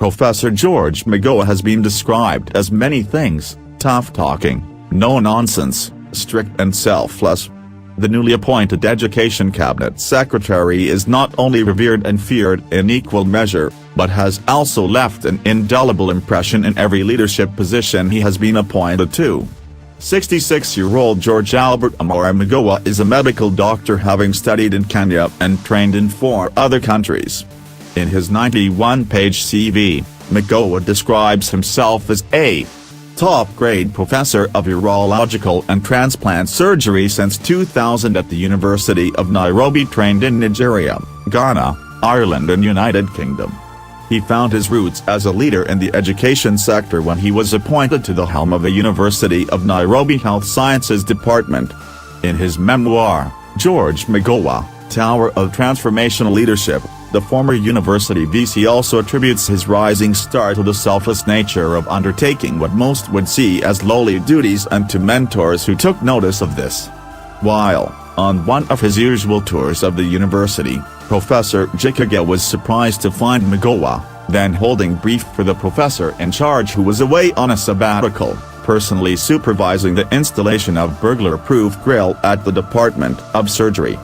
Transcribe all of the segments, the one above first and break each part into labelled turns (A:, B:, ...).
A: Professor George Magoha has been described as many things: tough-talking, no-nonsense, strict and selfless. The newly appointed Education Cabinet Secretary is not only revered and feared in equal measure, but has also left an indelible impression in every leadership position he has been appointed to. 66-year-old George Albert Amora Magoha is a medical doctor, having studied in Kenya and trained in 4 other countries. In his 91-page CV, Magoha describes himself as a top-grade professor of urological and transplant surgery since 2000 at the University of Nairobi, trained in Nigeria, Ghana, Ireland and United Kingdom. He found his roots as a leader in the education sector when he was appointed to the helm of the University of Nairobi Health Sciences Department. In his memoir, George Magoha, Tower of Transformational Leadership, the former university VC also attributes his rising star to the selfless nature of undertaking what most would see as lowly duties and to mentors who took notice of this. While on one of his usual tours of the university, Professor Jikaga was surprised to find Magoha, then holding brief for the professor in charge who was away on a sabbatical, personally supervising the installation of burglar-proof grill at the Department of Surgery.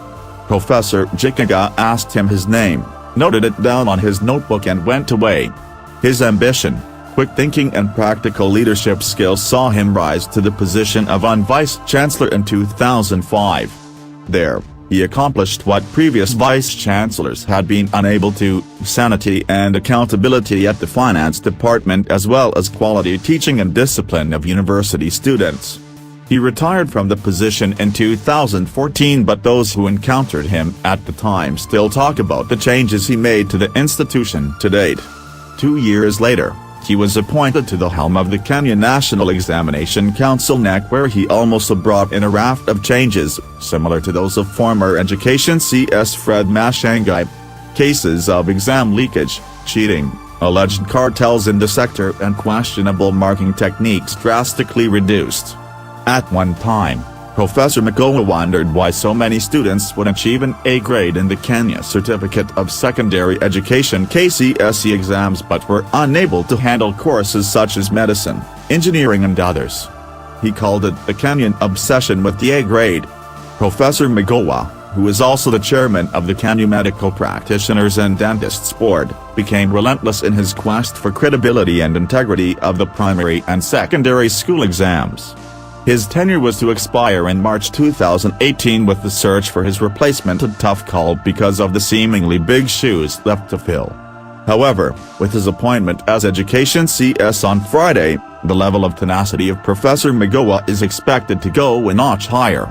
A: Professor Jikaga asked him his name, noted it down on his notebook and went away. His ambition, quick thinking and practical leadership skills saw him rise to the position of Vice-Chancellor in 2005. There, he accomplished what previous vice-chancellors had been unable to: sanity and accountability at the finance department as well as quality teaching and discipline of university students. He retired from the position in 2014, but those who encountered him at the time still talk about the changes he made to the institution to date. 2 years later, he was appointed to the helm of the Kenya National Examination Council (NEC), where he also brought in a raft of changes, similar to those of former Education CS Fred Mashangai. Cases of exam leakage, cheating, alleged cartels in the sector and questionable marking techniques drastically reduced. At one time, Professor Magoha wondered why so many students would achieve an A grade in the Kenya Certificate of Secondary Education (KCSE) exams but were unable to handle courses such as medicine, engineering and others. He called it the Kenyan obsession with the A grade. Professor Magoha, who is also the chairman of the Kenya Medical Practitioners and Dentists Board, became relentless in his quest for credibility and integrity of the primary and secondary school exams. His tenure was to expire in March 2018, with the search for his replacement a tough call because of the seemingly big shoes left to fill. However, with his appointment as Education CS on Friday, the level of tenacity of Professor Magoha is expected to go a notch higher.